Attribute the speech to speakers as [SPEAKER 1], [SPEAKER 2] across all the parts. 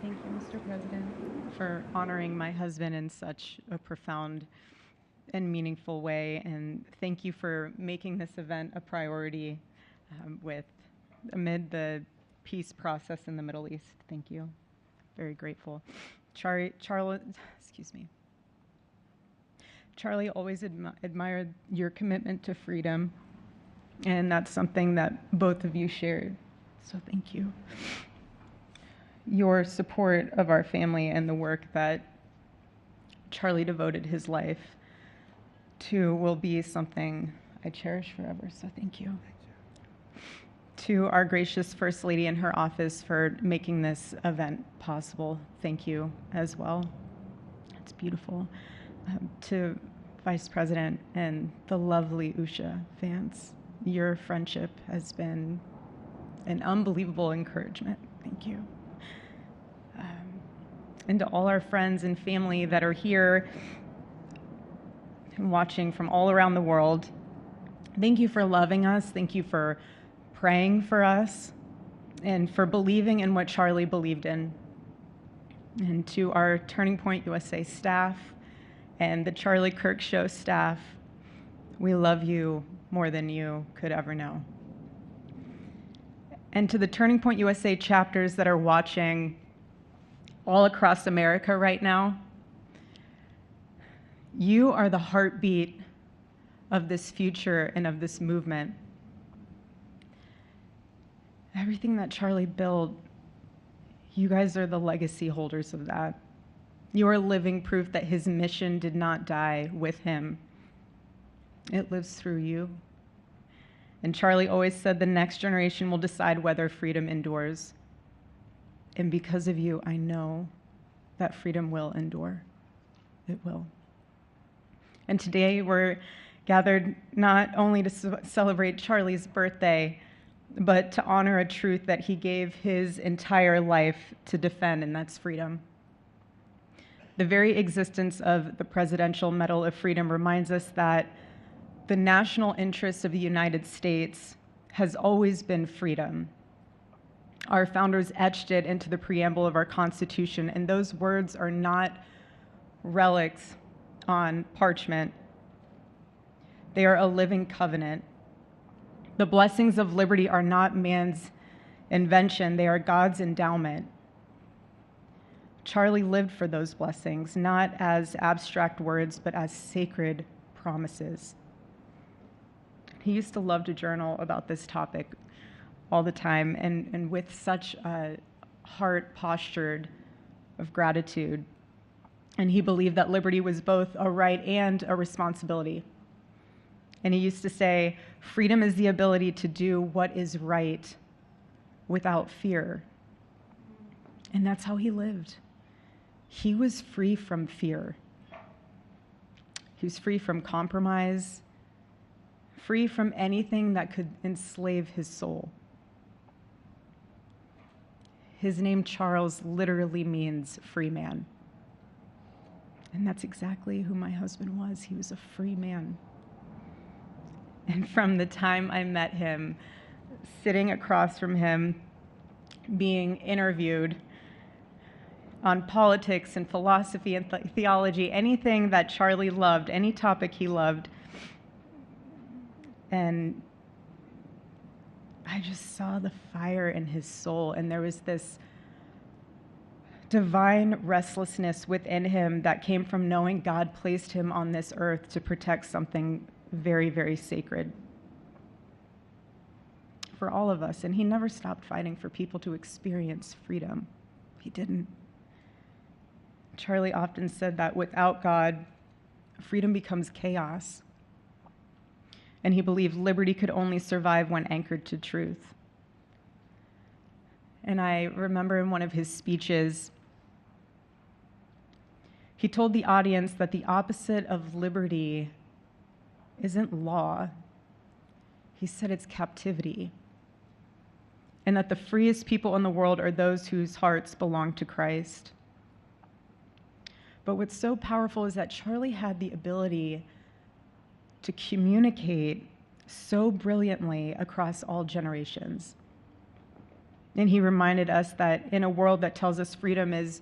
[SPEAKER 1] Thank you, Mr. President, for honoring my husband in such a profound and meaningful way. And thank you for making this event a priority amid the peace process in the Middle East. Thank you. Very grateful. Excuse me. Charlie always admired your commitment to freedom, and that's something that both of you shared. So thank you. Your support of our family and the work that Charlie devoted his life to will be something I cherish forever, so thank you. To our gracious First Lady in her office for making this event possible, thank you as well. It's beautiful. To Vice President and the lovely Usha fans, your friendship has been an unbelievable encouragement. Thank you. And to all our friends and family that are here and watching from all around the world, thank you for loving us. Thank you for praying for us and for believing in what Charlie believed in. And to our Turning Point USA staff and the Charlie Kirk Show staff, we love you more than you could ever know. And to the Turning Point USA chapters that are watching all across America right now, you are the heartbeat of this future and of this movement. Everything that Charlie built, you guys are the legacy holders of that. You are living proof that his mission did not die with him. It lives through you. And Charlie always said the next generation will decide whether freedom endures. And because of you, I know that freedom will endure. It will. And today we're gathered not only to celebrate Charlie's birthday, but to honor a truth that he gave his entire life to defend, and that's freedom. The very existence of the Presidential Medal of Freedom reminds us that the national interest of the United States has always been freedom. Our founders etched it into the preamble of our Constitution, and those words are not relics on parchment. They are a living covenant. The blessings of liberty are not man's invention, they are God's endowment. Charlie lived for those blessings, not as abstract words, but as sacred promises. He used to love to journal about this topic all the time, and with such a heart postured of gratitude. And he believed that liberty was both a right and a responsibility. And he used to say, freedom is the ability to do what is right without fear. And that's how he lived. He was free from fear. He was free from compromise, free from anything that could enslave his soul. His name, Charles, literally means free man. And that's exactly who my husband was. He was a free man. And from the time I met him, sitting across from him, being interviewed on politics and philosophy and theology, anything that Charlie loved, any topic he loved, and I just saw the fire in his soul, and there was this divine restlessness within him that came from knowing God placed him on this earth to protect something very, very sacred for all of us. And he never stopped fighting for people to experience freedom. He didn't. Charlie often said that without God, freedom becomes chaos. And he believed liberty could only survive when anchored to truth. And I remember in one of his speeches, he told the audience that the opposite of liberty isn't law. He said it's captivity. And that the freest people in the world are those whose hearts belong to Christ. But what's so powerful is that Charlie had the ability to communicate so brilliantly across all generations. And he reminded us that in a world that tells us freedom is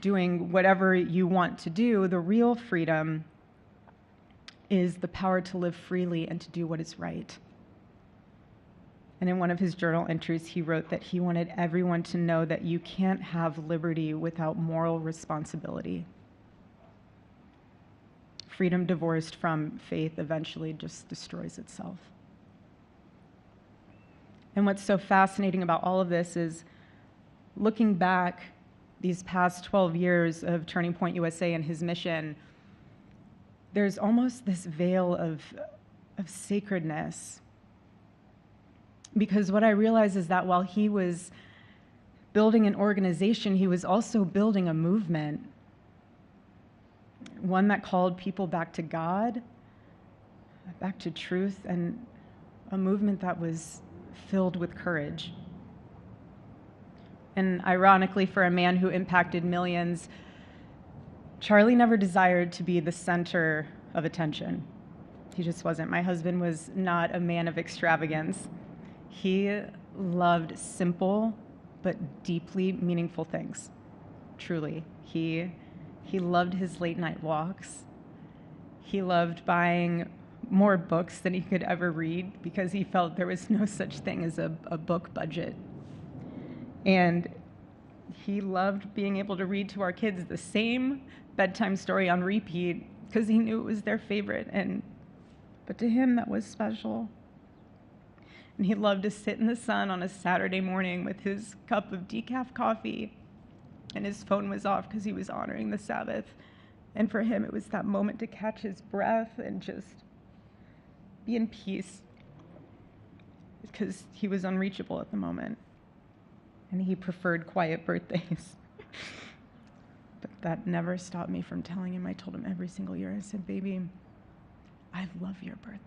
[SPEAKER 1] doing whatever you want to do, the real freedom is the power to live freely and to do what is right. And in one of his journal entries, he wrote that he wanted everyone to know that you can't have liberty without moral responsibility. Freedom divorced from faith eventually just destroys itself. And what's so fascinating about all of this is looking back these past 12 years of Turning Point USA and his mission, there's almost this veil of sacredness. Because what I realize is that while he was building an organization, he was also building a movement, one that called people back to God, back to truth, and a movement that was filled with courage. And ironically, for a man who impacted millions, Charlie never desired to be the center of attention. He just wasn't. My husband was not a man of extravagance. He loved simple but deeply meaningful things, truly. He loved his late night walks. He loved buying more books than he could ever read because he felt there was no such thing as a book budget. And he loved being able to read to our kids the same bedtime story on repeat because he knew it was their favorite. But to him, that was special. And he loved to sit in the sun on a Saturday morning with his cup of decaf coffee, and his phone was off because he was honoring the Sabbath. And for him, it was that moment to catch his breath and just be in peace because he was unreachable at the moment. And he preferred quiet birthdays. But that never stopped me from telling him. I told him every single year, I said, baby, I love your birthday.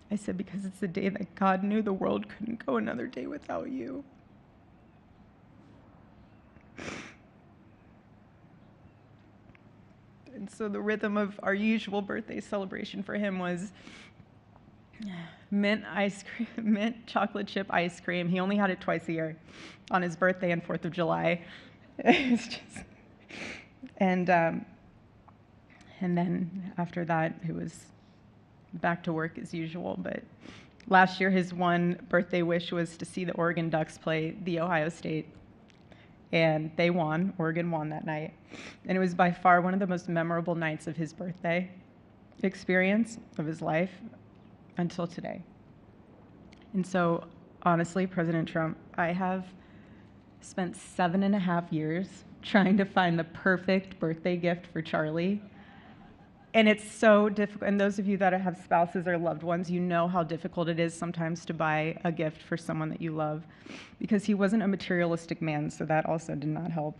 [SPEAKER 1] I said, because it's the day that God knew the world couldn't go another day without you. And so the rhythm of our usual birthday celebration for him was mint ice cream, mint chocolate chip ice cream. He only had it twice a year, on his birthday and 4th of July. It's just, and then after that, it was back to work as usual. But last year, his one birthday wish was to see the Oregon Ducks play the Ohio State. And they won. Oregon won that night. And it was by far one of the most memorable nights of his birthday experience of his life until today. And so, honestly, President Trump, I have spent 7.5 years trying to find the perfect birthday gift for Charlie. And it's so difficult. And those of you that have spouses or loved ones, you know how difficult it is sometimes to buy a gift for someone that you love, because he wasn't a materialistic man, so that also did not help.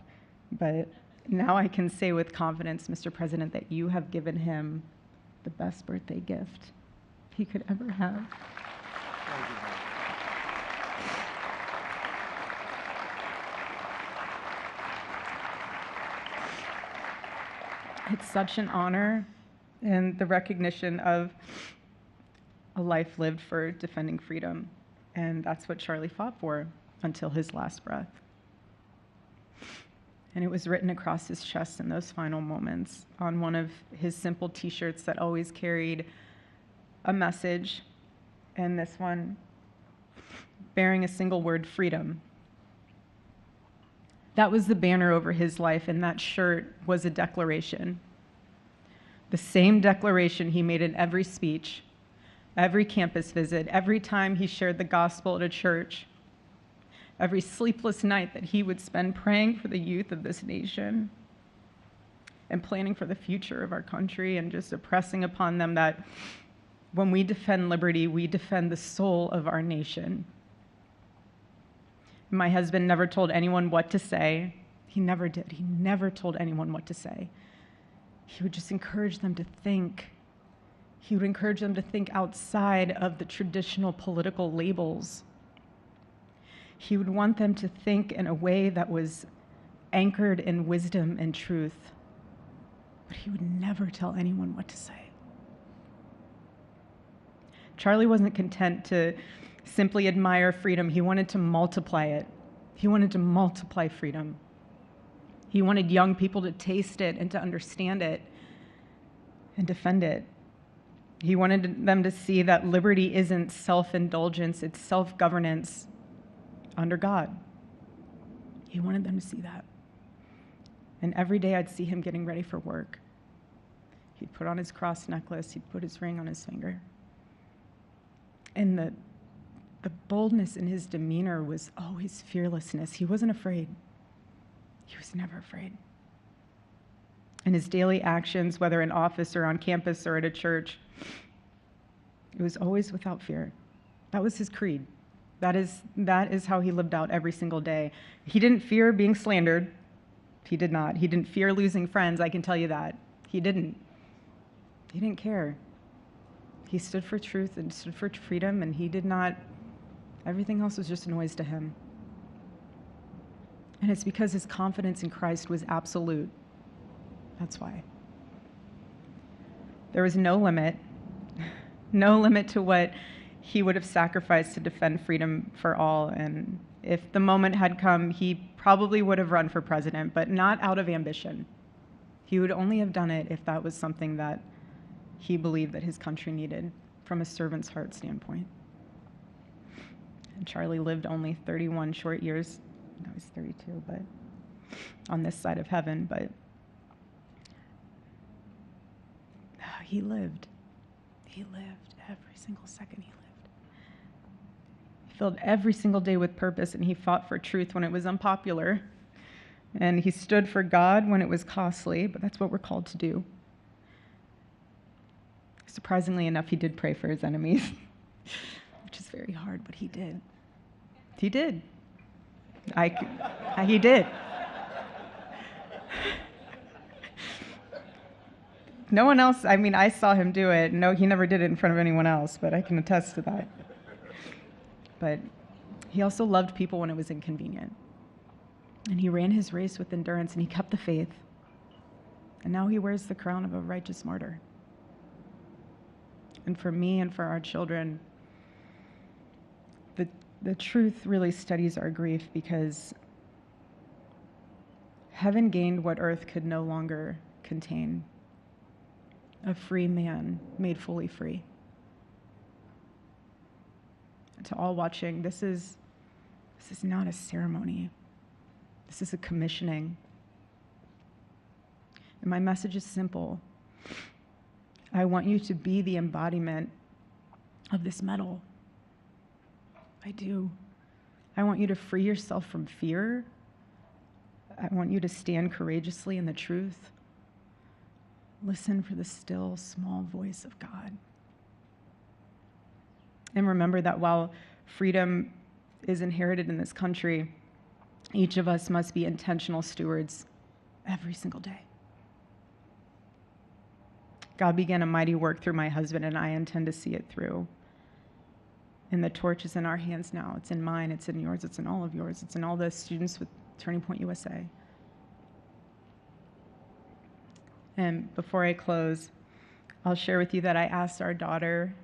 [SPEAKER 1] But now I can say with confidence, Mr. President, that you have given him the best birthday gift he could ever have.
[SPEAKER 2] Thank you.
[SPEAKER 1] It's such an honor and the recognition of a life lived for defending freedom. And that's what Charlie fought for until his last breath. And it was written across his chest in those final moments on one of his simple t-shirts that always carried a message, and this one bearing a single word, freedom. That was the banner over his life, and that shirt was a declaration. The same declaration he made in every speech, every campus visit, every time he shared the gospel at a church, every sleepless night that he would spend praying for the youth of this nation and planning for the future of our country, and just impressing upon them that when we defend liberty, we defend the soul of our nation. My husband never told anyone what to say. He never did. He never told anyone what to say. He would just encourage them to think. He would encourage them to think outside of the traditional political labels. He would want them to think in a way that was anchored in wisdom and truth. But he would never tell anyone what to say. Charlie wasn't content to simply admire freedom. He wanted to multiply it. He wanted to multiply freedom. He wanted young people to taste it and to understand it and defend it. He wanted them to see that liberty isn't self-indulgence, it's self-governance under God. He wanted them to see that. And every day I'd see him getting ready for work. He'd put on his cross necklace, he'd put his ring on his finger. And the boldness in his demeanor was always fearlessness. He wasn't afraid. He was never afraid. In his daily actions, whether in office or on campus or at a church, it was always without fear. That was his creed. That is how he lived out every single day. He didn't fear being slandered. He did not. He didn't fear losing friends, I can tell you that. He didn't. He didn't care. He stood for truth and stood for freedom, and he did not, everything else was just a noise to him. And it's because his confidence in Christ was absolute. That's why. There was no limit to what he would have sacrificed to defend freedom for all. And if the moment had come, he probably would have run for president, but not out of ambition. He would only have done it if that was something that he believed that his country needed from a servant's heart standpoint. And Charlie lived only 31 short years. No, he's 32, but on this side of heaven, but he lived. He lived every single second he lived. He filled every single day with purpose, and he fought for truth when it was unpopular. And he stood for God when it was costly, but that's what we're called to do. Surprisingly enough, he did pray for his enemies, which is very hard, but he did. He did. He did. No one else, I mean, I saw him do it. No, he never did it in front of anyone else, but I can attest to that. But he also loved people when it was inconvenient. And he ran his race with endurance, and he kept the faith. And now he wears the crown of a righteous martyr. And for me and for our children, the truth really steadies our grief, because heaven gained what earth could no longer contain: a free man made fully free. And to all watching, this is not a ceremony. This is a commissioning. And my message is simple. I want you to be the embodiment of this medal. I do. I want you to free yourself from fear. I want you to stand courageously in the truth. Listen for the still, small voice of God. And remember that while freedom is inherited in this country, each of us must be intentional stewards every single day. God began a mighty work through my husband, and I intend to see it through. And the torch is in our hands now. It's in mine, it's in yours, it's in all of yours, it's in all the students with Turning Point USA. And before I close, I'll share with you that I asked our daughter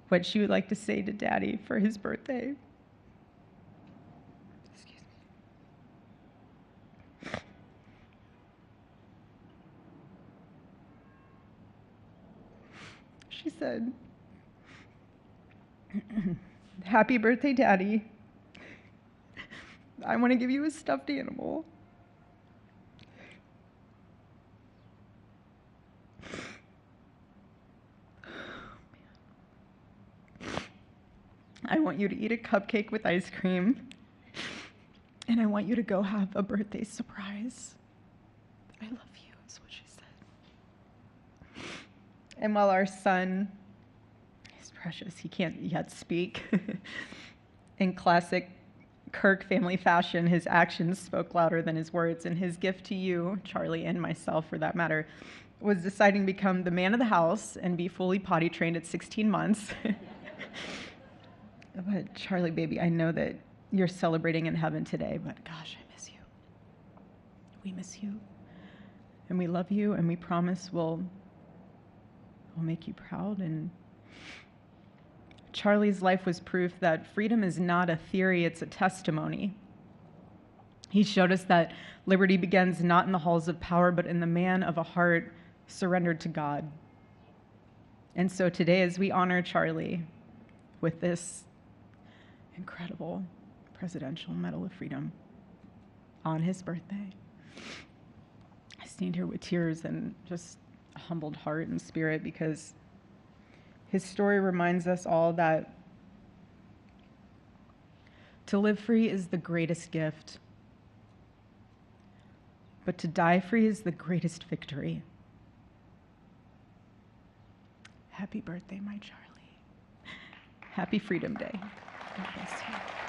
[SPEAKER 1] what she would like to say to Daddy for his birthday. Excuse me. She said, "Happy birthday, Daddy. I want to give you a stuffed animal. I want you to eat a cupcake with ice cream, and I want you to go have a birthday surprise. I love you," is what she said. And while our son is precious, he can't yet speak, in classic Kirk family fashion, his actions spoke louder than his words, and his gift to you, Charlie, and myself for that matter, was deciding to become the man of the house and be fully potty trained at 16 months. But Charlie, baby, I know that you're celebrating in heaven today, but gosh, I miss you. We miss you, and we love you, and we promise we'll make you proud and Charlie's life was proof that freedom is not a theory, it's a testimony. He showed us that liberty begins not in the halls of power, but in the man of a heart surrendered to God. And so today, as we honor Charlie with this incredible Presidential Medal of Freedom on his birthday, I stand here with tears and just a humbled heart and spirit, because his story reminds us all that to live free is the greatest gift, but to die free is the greatest victory. Happy birthday, my Charlie. Happy Freedom Day. God bless you.